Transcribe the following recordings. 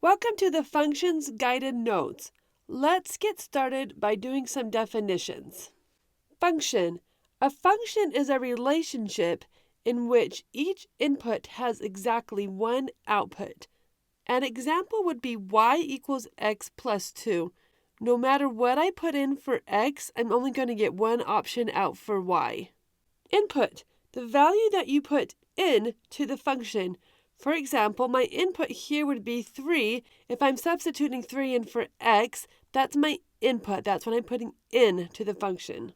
Welcome to the Functions Guided Notes. Let's get started by doing some definitions. Function. A function is a relationship in which each input has exactly one output. An example would be y equals x plus 2. No matter what I put in for x, I'm only going to get one option out for y. Input. The value that you put in to the function. For example, my input here would be 3. If I'm substituting 3 in for x, that's my input. That's what I'm putting in to the function.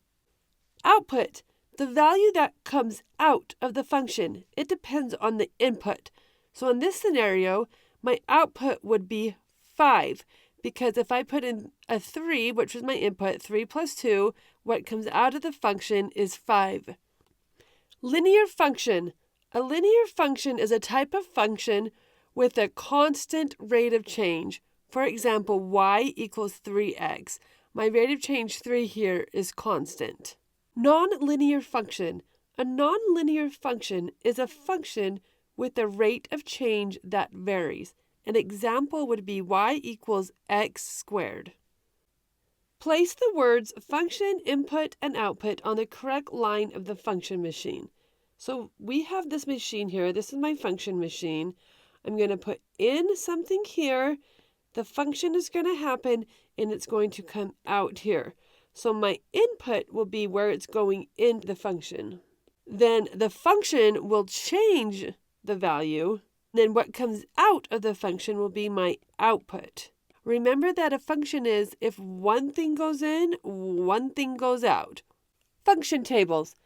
Output. The value that comes out of the function. It depends on the input. So in this scenario, my output would be 5. Because if I put in a 3, which was my input, 3 plus 2, what comes out of the function is 5. Linear function. A linear function is a type of function with a constant rate of change. For example, y equals 3x. My rate of change 3 here is constant. Nonlinear function. A nonlinear function is a function with a rate of change that varies. An example would be y equals x squared. Place the words function, input, and output on the correct line of the function machine. So we have this machine here. This is my function machine. I'm going to put in something here. The function is going to happen, and it's going to come out here. So my input will be where it's going into the function. Then the function will change the value. Then what comes out of the function will be my output. Remember that a function is if one thing goes in, one thing goes out. Function tables.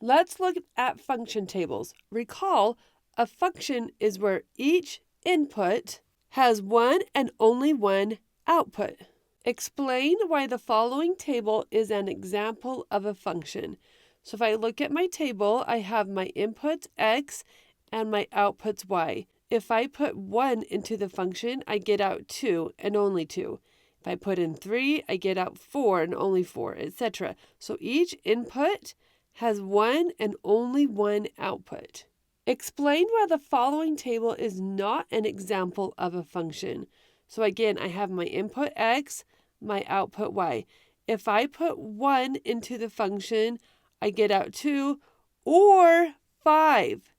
Let's look at function tables. Recall, a function is where each input has one and only one output. Explain why the following table is an example of a function. So if I look at my table, I have my inputs x and my outputs y. If I put 1 into the function, I get out 2 and only 2. If I put in 3, I get out 4 and only 4, etc. So each input has one and only one output. Explain why the following table is not an example of a function. So again, I have my input x, my output y. If I put 1 into the function, I get out 2 or 5.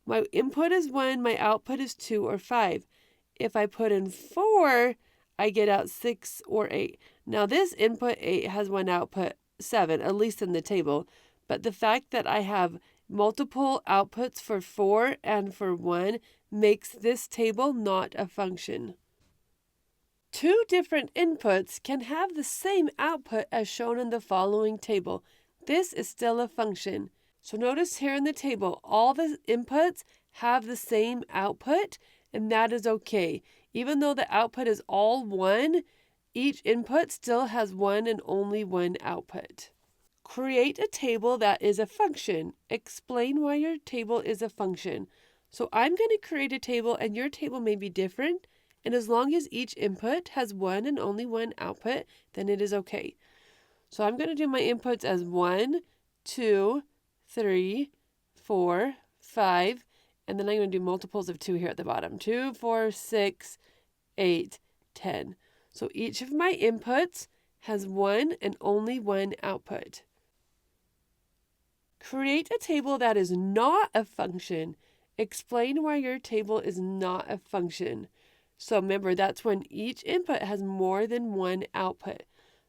My input is 1, my output is 2 or 5. If I put in 4, I get out 6 or 8. Now this input 8 has one output 7, at least in the table. But the fact that I have multiple outputs for 4 and for 1 makes this table not a function. Two different inputs can have the same output as shown in the following table. This is still a function. So notice here in the table, all the inputs have the same output, and that is okay. Even though the output is all 1, each input still has one and only one output. Create a table that is a function. Explain why your table is a function. So I'm going to create a table, and your table may be different, and as long as each input has one and only one output, then it is okay. So I'm going to do my inputs as 1, 2, 3, 4, 5, and then I'm going to do multiples of 2 here at the bottom. 2, 4, 6, 8, 10. So each of my inputs has one and only one output. Create a table that is not a function. Explain why your table is not a function. So remember, that's when each input has more than one output.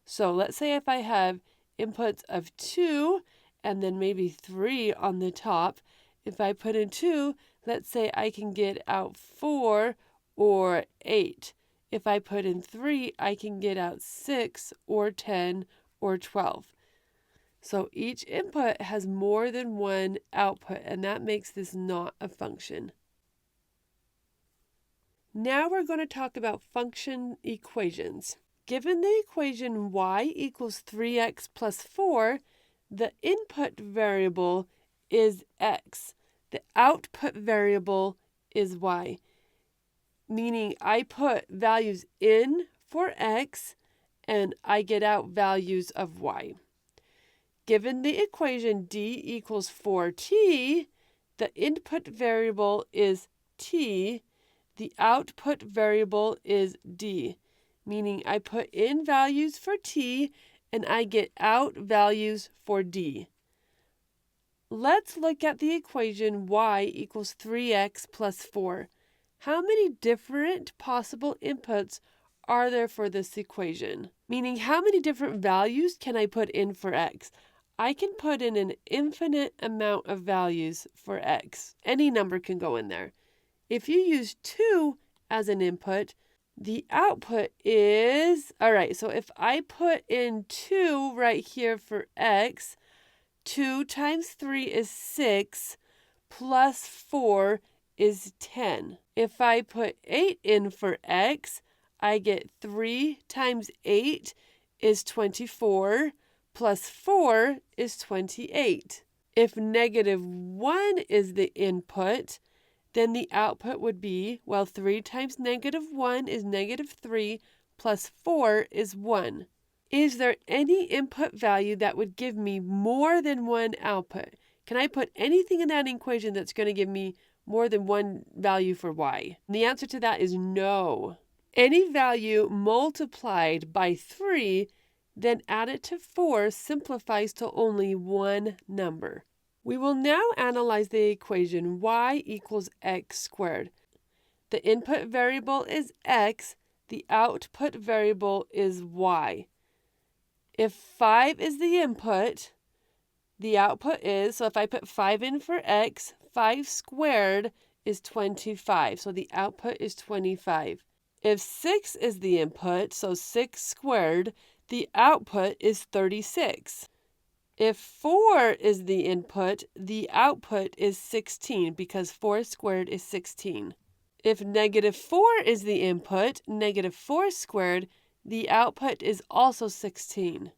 So let's say if I have inputs of 2, and then maybe 3 on the top. If I put in 2, let's say I can get out 4 or 8. If I put in 3, I can get out 6 or 10 or 12. So each input has more than one output, and that makes this not a function. Now we're going to talk about function equations. Given the equation y equals 3x plus 4, the input variable is x. The output variable is y. Meaning I put values in for x and I get out values of y. Given the equation d equals 4t, the input variable is t. the output variable is d, meaning I put in values for t and I get out values for d. Let's look at the equation y equals 3x plus 4. How many different possible inputs are there for this equation? Meaning, how many different values can I put in for x? I can put in an infinite amount of values for x. Any number can go in there. If you use 2 as an input, the output is, all right, so if I put in 2 right here for x, 2 times 3 is 6, plus 4 is 10. If I put 8 in for x, I get 3 times 8 is 24, plus 4 is 28. If negative 1 is the input, then the output would be, well, 3 times negative 1 is negative 3, plus 4 is 1. Is there any input value that would give me more than one output? Can I put anything in that equation that's going to give me more than one value for y? And the answer to that is no. Any value multiplied by 3, then added to 4 simplifies to only one number. We will now analyze the equation y equals x squared. The input variable is x, the output variable is y. If 5 is the input, the output is, so if I put 5 in for x, 5 squared is 25, so the output is 25. If 6 is the input, so 6 squared, the output is 36. If 4 is the input, the output is 16 because 4 squared is 16. If negative 4 is the input, negative 4 squared, the output is also 16.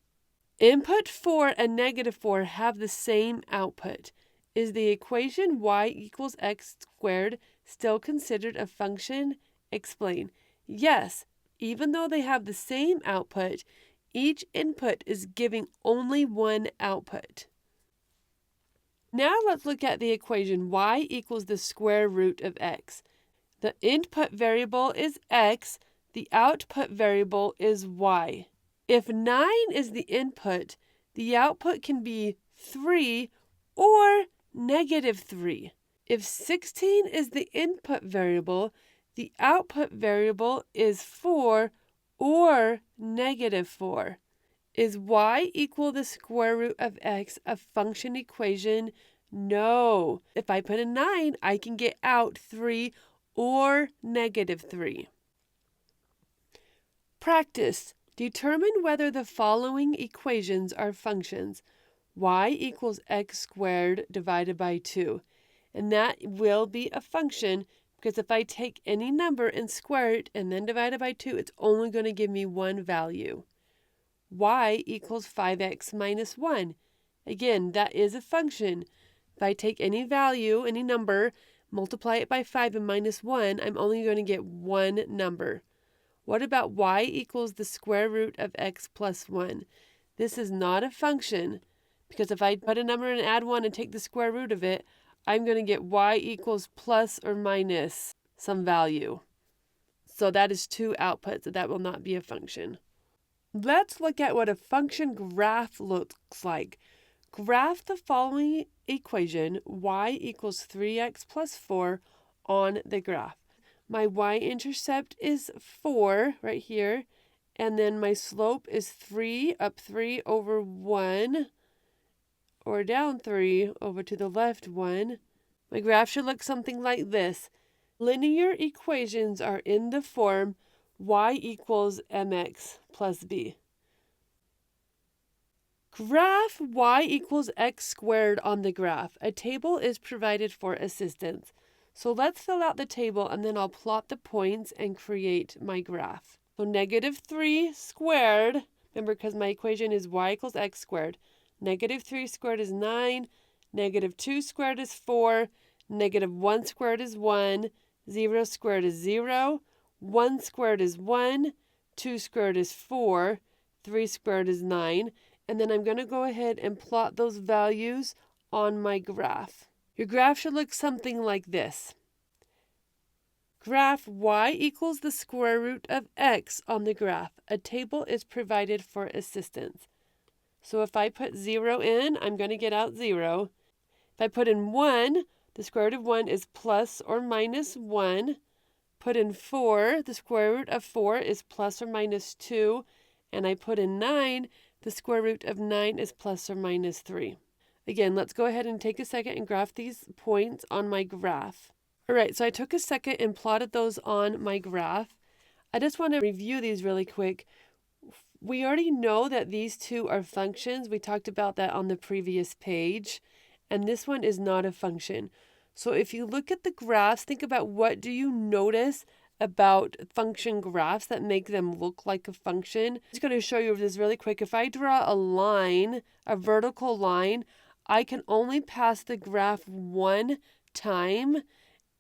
Input 4 and negative 4 have the same output. Is the equation y equals x squared still considered a function? Explain. Yes, even though they have the same output, each input is giving only one output. Now let's look at the equation y equals the square root of x. The input variable is x, the output variable is y. If 9 is the input, the output can be 3 or negative 3. If 16 is the input variable, the output variable is 4 or negative 4. Is y equal the square root of x a function equation? No. If I put a 9, I can get out 3 or negative 3. Practice. Determine whether the following equations are functions. Y equals x squared divided by 2. And that will be a function because if I take any number and square it and then divide it by 2, it's only going to give me one value. Y equals 5x minus 1. Again, that is a function. If I take any value, any number, multiply it by 5 and minus 1, I'm only going to get one number. What about y equals the square root of x plus 1? This is not a function because if I put a number and add 1 and take the square root of it, I'm going to get y equals plus or minus some value. So that is two outputs, so that will not be a function. Let's look at what a function graph looks like. Graph the following equation, y equals 3x plus 4, on the graph. My y-intercept is 4 right here, and then my slope is 3, up 3 over 1, or down 3 over to the left 1. My graph should look something like this. Linear equations are in the form y equals mx plus b. Graph y equals x squared on the graph. A table is provided for assistance. So let's fill out the table and then I'll plot the points and create my graph. So negative 3 squared, remember because my equation is y equals x squared. Negative 3 squared is 9, negative 2 squared is 4, negative 1 squared is 1, 0 squared is 0, 1 squared is 1, 2 squared is 4, 3 squared is 9, and then I'm going to go ahead and plot those values on my graph. Your graph should look something like this. Graph y equals the square root of x on the graph. A table is provided for assistance. So if I put 0 in, I'm going to get out 0. If I put in 1, the square root of 1 is plus or minus 1. Put in 4, the square root of 4 is plus or minus 2. And I put in 9, the square root of 9 is plus or minus 3. Again, let's go ahead and take a second and graph these points on my graph. All right, so I took a second and plotted those on my graph. I just want to review these really quick. We already know that these two are functions. We talked about that on the previous page. And this one is not a function. So if you look at the graphs, think about what do you notice about function graphs that make them look like a function. I'm just going to show you this really quick. If I draw a line, a vertical line, I can only pass the graph one time,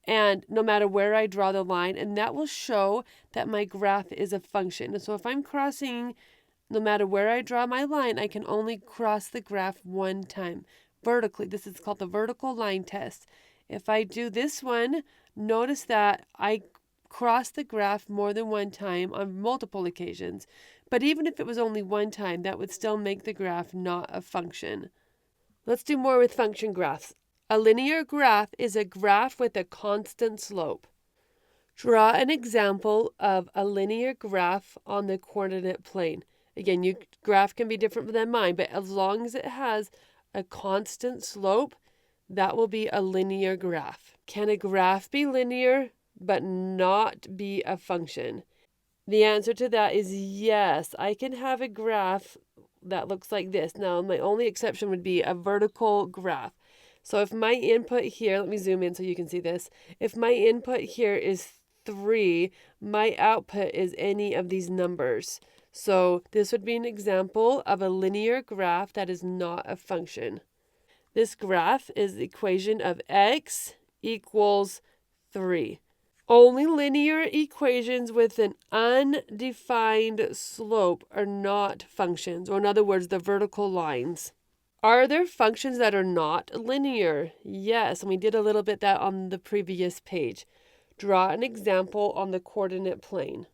and no matter where I draw the line, and that will show that my graph is a function. So if I'm crossing, no matter where I draw my line, I can only cross the graph one time vertically. This is called the vertical line test. If I do this one, notice that I cross the graph more than one time on multiple occasions. But even if it was only one time, that would still make the graph not a function. Let's do more with function graphs. A linear graph is a graph with a constant slope. Draw an example of a linear graph on the coordinate plane. Again, your graph can be different than mine, but as long as it has a constant slope, that will be a linear graph. Can a graph be linear but not be a function? The answer to that is yes. I can have a graph that looks like this. Now, my only exception would be a vertical graph. So if my input here, let me zoom in so you can see this. If my input here is 3, my output is any of these numbers. So this would be an example of a linear graph that is not a function. This graph is the equation of x equals 3. Only linear equations with an undefined slope are not functions, or in other words, the vertical lines. Are there functions that are not linear? Yes, and we did a little bit that on the previous page. Draw an example on the coordinate plane.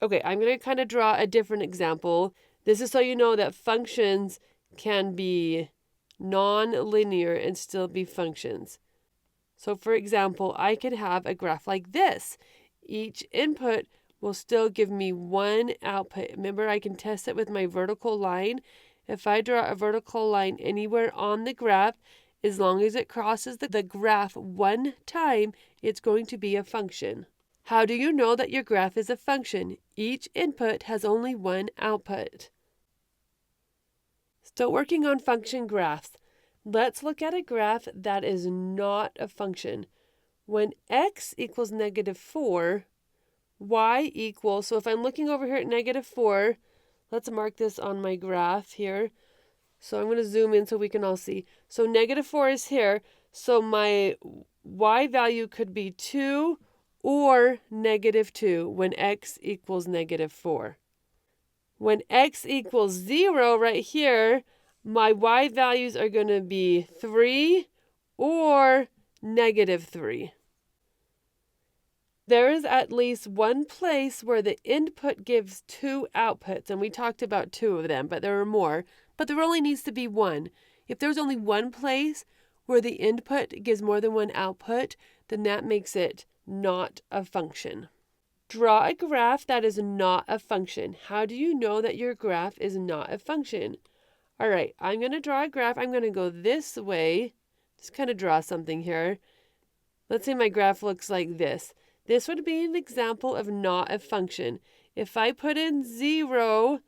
Okay, I'm going to kind of draw a different example. This is so you know that functions can be non-linear and still be functions. So for example, I could have a graph like this. Each input will still give me one output. Remember, I can test it with my vertical line. If I draw a vertical line anywhere on the graph, as long as it crosses the graph one time, it's going to be a function. How do you know that your graph is a function? Each input has only one output. Still working on function graphs. Let's look at a graph that is not a function. When x equals -4, y equals, so if I'm looking over here at -4, let's mark this on my graph here. So I'm going to zoom in so we can all see. So -4 is here. So my y value could be 2 or -2 when x equals -4. When x equals 0 right here, my y values are going to be 3 or -3. There is at least one place where the input gives two outputs, and we talked about two of them, but there are more. But there only needs to be one. If there's only one place where the input gives more than one output, then that makes it not a function. Draw a graph that is not a function. How do you know that your graph is not a function? All right, I'm going to draw a graph. I'm going to go this way. Just kind of draw something here. Let's say my graph looks like this. This would be an example of not a function. If I put in 0,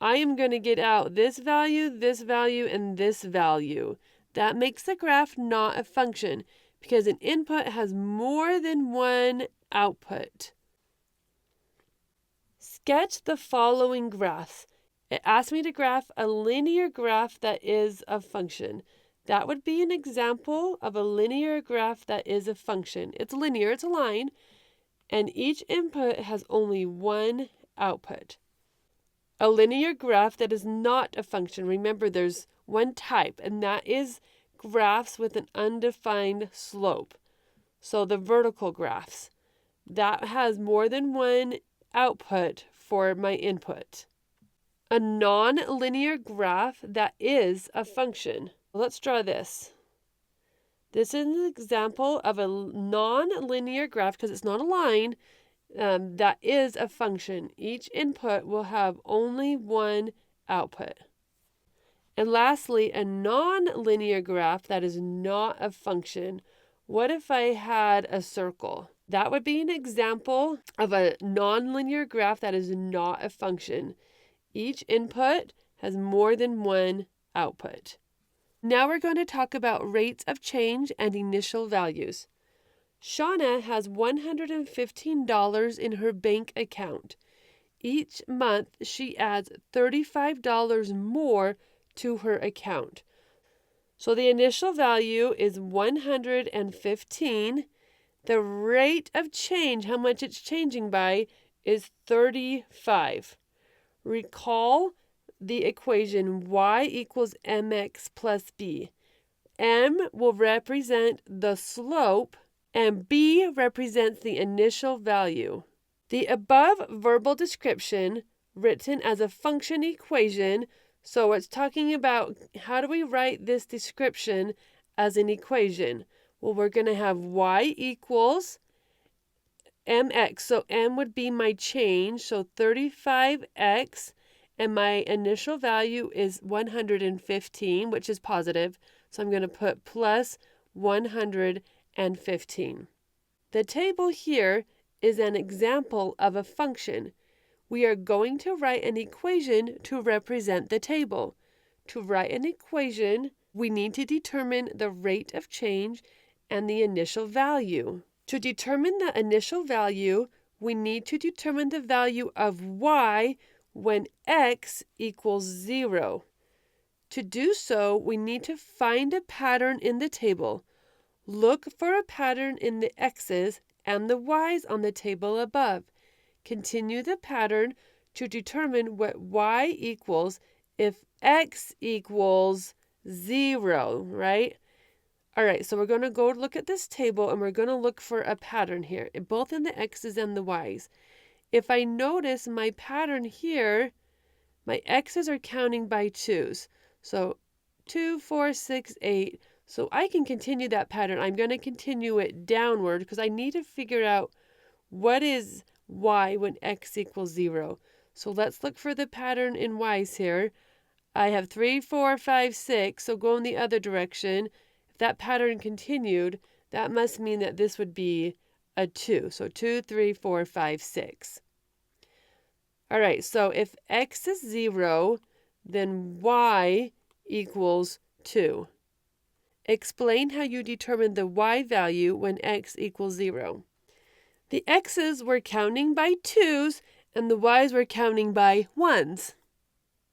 I am going to get out this value, and this value. That makes the graph not a function because an input has more than one output. Sketch the following graphs. It asks me to graph a linear graph that is a function. That would be an example of a linear graph that is a function. It's linear, it's a line, and each input has only one output. A linear graph that is not a function. Remember, there's one type, and that is graphs with an undefined slope. So the vertical graphs. that has more than one output for my input. A non-linear graph that is a function. Let's draw this. This is an example of a non-linear graph because it's not a line. That is a function. Each input will have only one output. And lastly, a non-linear graph that is not a function. What if I had a circle? That would be an example of a non-linear graph that is not a function. Each input has more than one output. Now we're going to talk about rates of change and initial values. Shauna has $115 in her bank account. Each month she adds $35 more to her account. So the initial value is 115. The rate of change, how much it's changing by, is 35. Recall the equation y equals mx plus b. M will represent the slope and b represents the initial value. The above verbal description, written as a function equation, so it's talking about how do we write this description as an equation? Well, we're going to have y equals mx, so m would be my change, so 35x, and my initial value is 115, which is positive, so I'm going to put plus 115. The table here is an example of a function. We are going to write an equation to represent the table. To write an equation, we need to determine the rate of change and the initial value. To determine the initial value, we need to determine the value of y when x equals 0. To do so, we need to find a pattern in the table. Look for a pattern in the x's and the y's on the table above. Continue the pattern to determine what y equals if x equals 0, right? All right, so we're going to go look at this table and we're going to look for a pattern here, both in the x's and the y's. If I notice my pattern here, my x's are counting by 2's. So 2, 4, 6, 8. So I can continue that pattern. I'm going to continue it downward because I need to figure out what is y when x equals 0. So let's look for the pattern in y's here. I have 3, 4, 5, 6, so go in the other direction. If that pattern continued, that must mean that this would be a 2. So 2, 3, 4, 5, 6. All right, so if x is 0, then y equals 2. Explain how you determine the y value when x equals 0. The x's were counting by 2's and the y's were counting by 1's.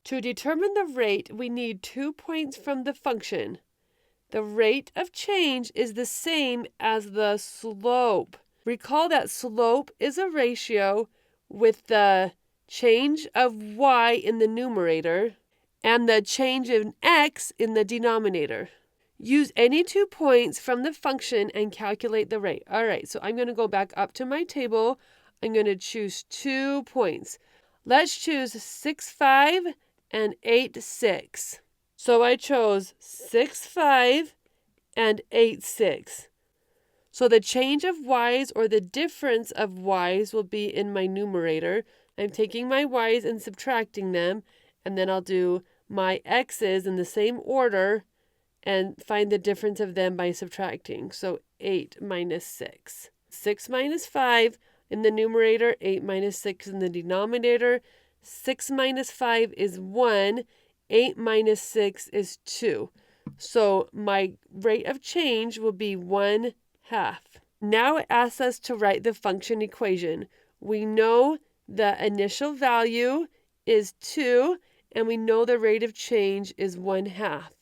To determine the rate, we need 2 points from the function. The rate of change is the same as the slope. Recall that slope is a ratio with the change of y in the numerator and the change in x in the denominator. Use any 2 points from the function and calculate the rate. All right, so I'm going to go back up to my table. I'm going to choose 2 points. Let's choose 6, 5 and 8, 6. So I chose 6, 5 and 8, 6. So the change of y's or the difference of y's will be in my numerator. I'm taking my y's and subtracting them, and then I'll do my x's in the same order and find the difference of them by subtracting. So 8 minus 6. 6 minus 5 in the numerator, 8 minus 6 in the denominator. 6 minus 5 is 1. 8 minus 6 is 2. So my rate of change will be 1/2. Now it asks us to write the function equation. We know the initial value is 2, and we know the rate of change is 1/2.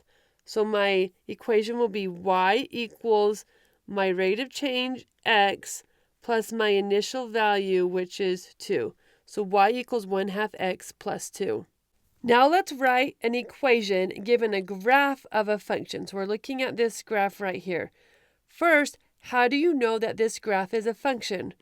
So my equation will be y equals my rate of change, x, plus my initial value, which is 2. So y equals 1/2 x plus 2. Now let's write an equation given a graph of a function. So we're looking at this graph right here. First, how do you know that this graph is a function?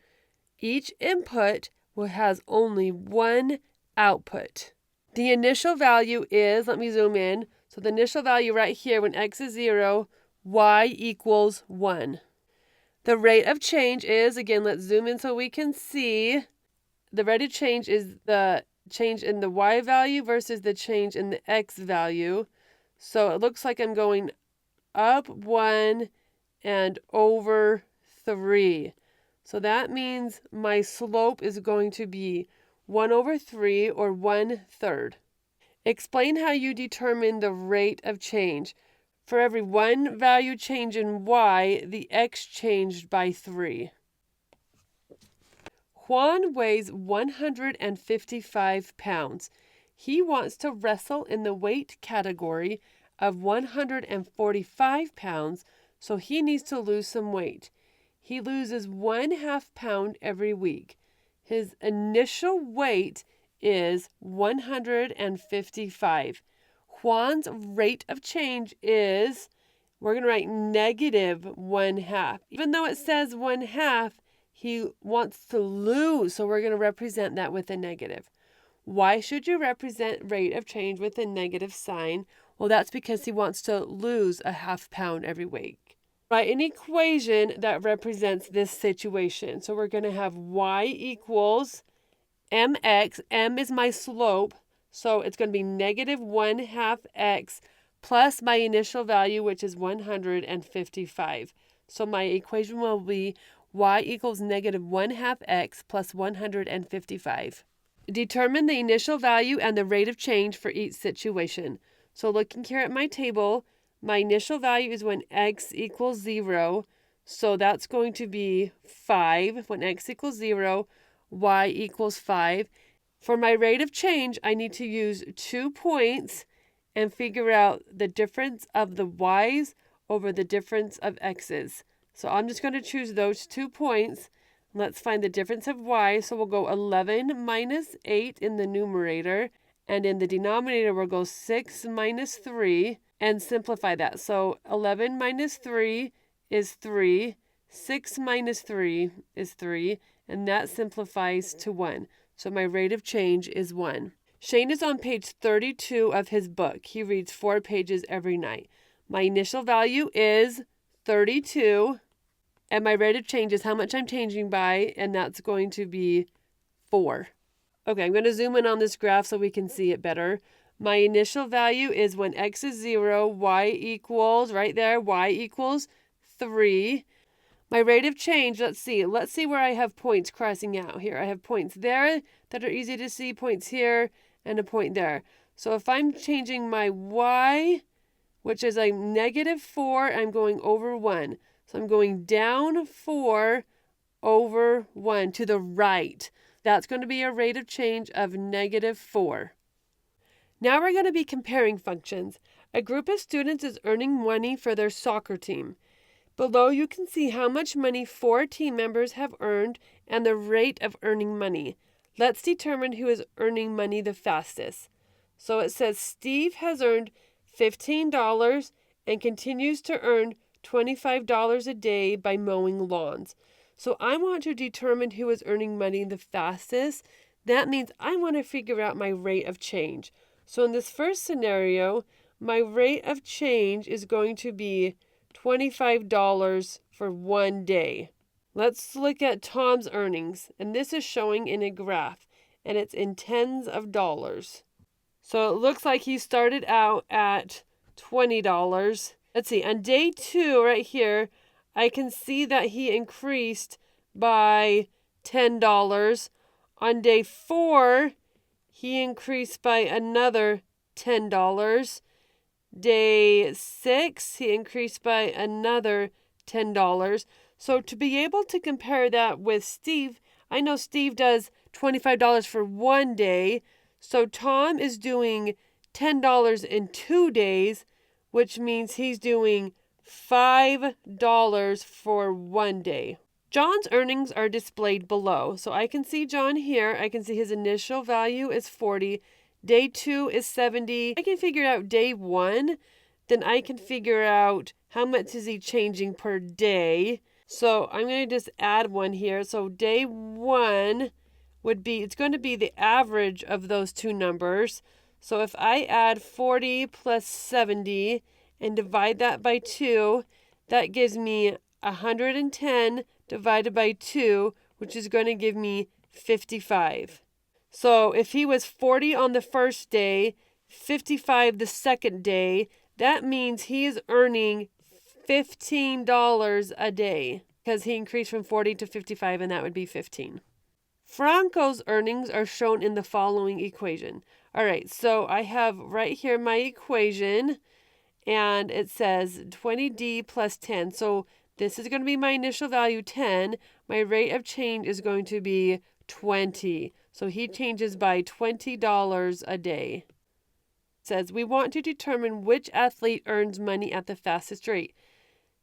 Each input has only one output. The initial value is, let me zoom in. So the initial value right here when x is 0, y equals 1. The rate of change is, again, let's zoom in so we can see. The rate of change is the change in the y value versus the change in the x value. So it looks like I'm going up 1 and over 3. So that means my slope is going to be 1 over 3 or 1/3. Explain how you determine the rate of change. For every one value change in y, the x changed by 3. Juan weighs 155 pounds. He wants to wrestle in the weight category of 145 pounds, so he needs to lose some weight. He loses 1/2 pound every week. His initial weight is 155. Juan's rate of change is, we're going to write -1/2. Even though it says 1/2, he wants to lose, so we're going to represent that with a negative. Why should you represent rate of change with a negative sign? Well, that's because he wants to lose 1/2 pound every week. Write an equation that represents this situation. So we're going to have y equals mx. M is my slope, so it's going to be -1/2 x plus my initial value, which is 155. So my equation will be y equals -1/2 x plus 155. Determine the initial value and the rate of change for each situation. So looking here at my table, my initial value is when x equals 0. So that's going to be 5 when x equals 0, y equals 5. For my rate of change, I need to use 2 points and figure out the difference of the y's over the difference of x's. So I'm just going to choose those 2 points. Let's find the difference of y. So we'll go 11 minus 8 in the numerator. And in the denominator, we'll go 6 minus 3 and simplify that. So 11 minus 3 is 3. 6 minus 3 is 3. And that simplifies to 1. So my rate of change is 1. Shane is on page 32 of his book. He reads 4 pages every night. My initial value is 32. And my rate of change is how much I'm changing by, and that's going to be 4. Okay, I'm going to zoom in on this graph so we can see it better. My initial value is when x is 0, y equals, right there, y equals 3. My rate of change, let's see where I have points crossing out here. I have points there that are easy to see, points here, and a point there. So if I'm changing my y, which is a -4, I'm going over 1. So I'm going down 4 over 1 to the right. That's going to be a rate of change of -4. Now we're going to be comparing functions. A group of students is earning money for their soccer team. Below you can see how much money 4 team members have earned and the rate of earning money. Let's determine who is earning money the fastest. So it says Steve has earned $15 and continues to earn $25 a day by mowing lawns. So I want to determine who is earning money the fastest. That means I want to figure out my rate of change. So in this first scenario, my rate of change is going to be $25 for 1 day. Let's look at Tom's earnings, and this is showing in a graph, and it's in tens of dollars. So it looks like he started out at $20. Let's see, on day 2 right here, I can see that he increased by $10. On day 4, he increased by another $10. Day 6, he increased by another $10. So to be able to compare that with Steve, I know Steve does $25 for 1 day. So Tom is doing $10 in 2 days, which means he's doing $5 for 1 day. John's earnings are displayed below. So I can see John here. I can see his initial value is 40. Day 2 is 70. I can figure out day 1. Then I can figure out how much is he changing per day. So I'm going to just add one here. So day 1 would be, it's going to be the average of those two numbers. So if I add 40 plus 70 and divide that by 2, that gives me 110 divided by 2, which is going to give me 55. So if he was 40 on the first day, 55 the second day, that means he is earning $15 a day because he increased from 40 to 55, and that would be 15. Franco's earnings are shown in the following equation. All right, so I have right here my equation, and it says 20D plus 10. So this is going to be my initial value, 10. My rate of change is going to be 20. So he changes by $20 a day. It says we want to determine which athlete earns money at the fastest rate.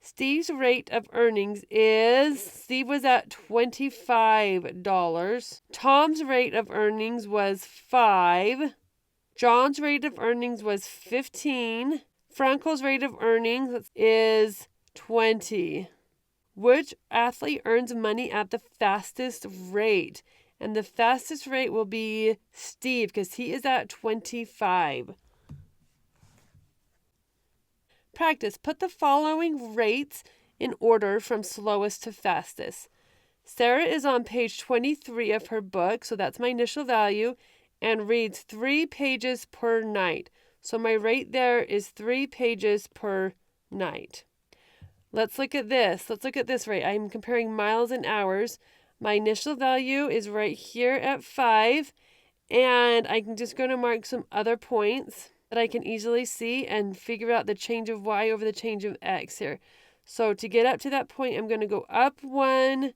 Steve's rate of earnings is, Steve was at $25. Tom's rate of earnings was 5. John's rate of earnings was 15. Franco's rate of earnings is 20. Which athlete earns money at the fastest rate? And the fastest rate will be Steve because he is at 25. Practice. Put the following rates in order from slowest to fastest. Sarah is on page 23 of her book, so that's my initial value, and reads 3 pages per night. So my rate there is 3 pages per night. Let's look at this. Let's look at this rate. I'm comparing miles and hours. My initial value is right here at 5, and I'm just going to mark some other points that I can easily see and figure out the change of y over the change of x here. So to get up to that point, I'm going to go up 1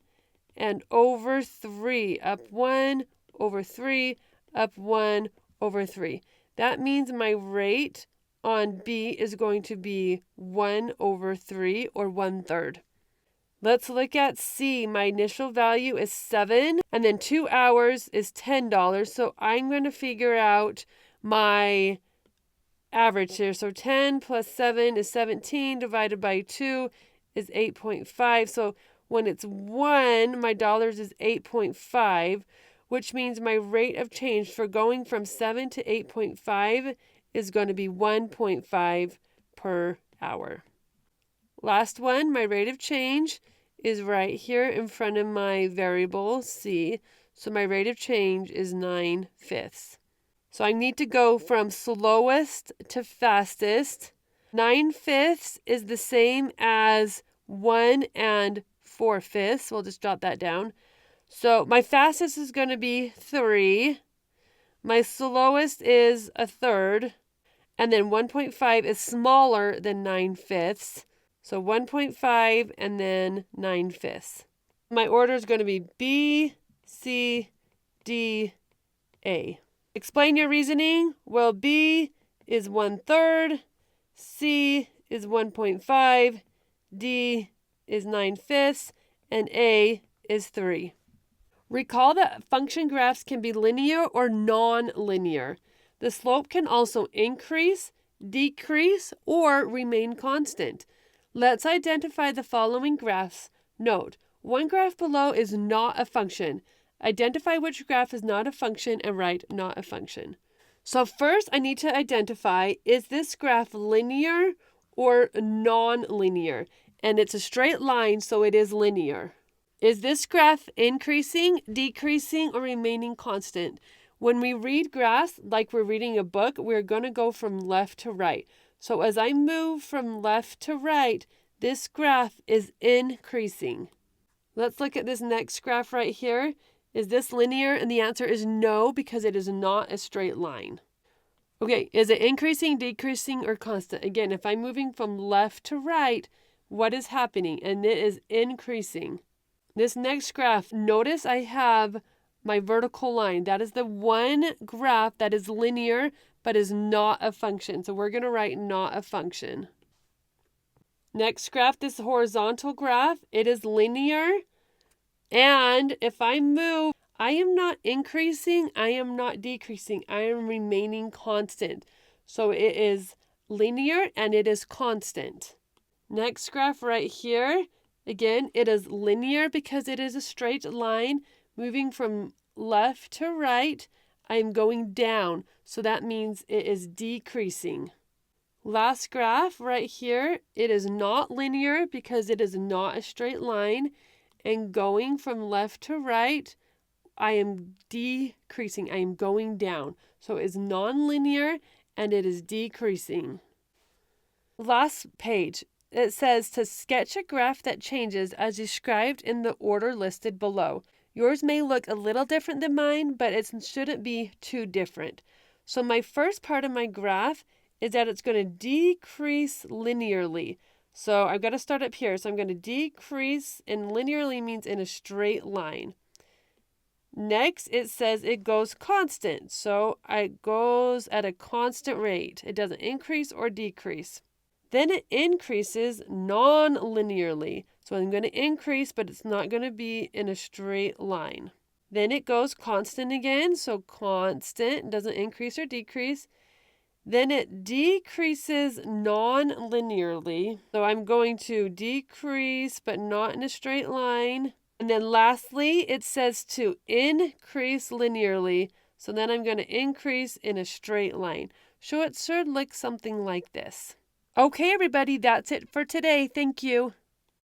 and over 3. Up 1 over 3, up 1 over 3. That means my rate on B is going to be 1 over 3, or 1/3. Let's look at C. My initial value is 7, and then 2 hours is $10. So I'm going to figure out my average here. So 10 plus 7 is 17, divided by 2 is 8.5. So when it's 1, my dollars is 8.5, which means my rate of change for going from 7 to 8.5 is going to be 1.5 per hour. Last one, my rate of change is right here in front of my variable C. So my rate of change is 9/5. So I need to go from slowest to fastest. 9/5 is the same as 1 4/5. We'll just jot that down. So my fastest is going to be 3. My slowest is 1/3. And then 1.5 is smaller than 9/5. So 1.5 and then 9/5. My order is going to be B, C, D, A. Explain your reasoning. Well, B is 1/3, C is 1.5, D is 9/5, and A is 3. Recall that function graphs can be linear or non-linear. The slope can also increase, decrease, or remain constant. Let's identify the following graphs. Note, one graph below is not a function. Identify which graph is not a function and write not a function. So first I need to identify, is this graph linear or non-linear? And it's a straight line, so it is linear. Is this graph increasing, decreasing, or remaining constant? When we read graphs like we're reading a book, we're going to go from left to right. So as I move from left to right, this graph is increasing. Let's look at this next graph right here. Is this linear? And the answer is no, because it is not a straight line. Okay, is it increasing, decreasing, or constant? Again, if I'm moving from left to right, what is happening? And it is increasing. This next graph, notice I have my vertical line. That is the one graph that is linear but is not a function. So we're going to write not a function. Next graph, this horizontal graph, it is linear. And if I move, I am not increasing, I am not decreasing, I am remaining constant. So it is linear and it is constant. Next graph right here Again, it is linear because it is a straight line moving from left to right. I'm going down, so that means it is decreasing. Last graph right here, it is not linear because it is not a straight line. And going from left to right, I am decreasing. I am going down. So it is non-linear and it is decreasing. Last page. It says to sketch a graph that changes as described in the order listed below. Yours may look a little different than mine, but it shouldn't be too different. So my first part of my graph is that it's going to decrease linearly. So I've got to start up here. So I'm going to decrease, and linearly means in a straight line. Next, it says it goes constant. So it goes at a constant rate. It doesn't increase or decrease. Then it increases non-linearly. So I'm going to increase, but it's not going to be in a straight line. Then it goes constant again. So constant, doesn't increase or decrease. Then it decreases non-linearly. So I'm going to decrease, but not in a straight line. And then lastly, it says to increase linearly. So then I'm going to increase in a straight line. So it should look something like this. Okay, everybody, that's it for today. Thank you.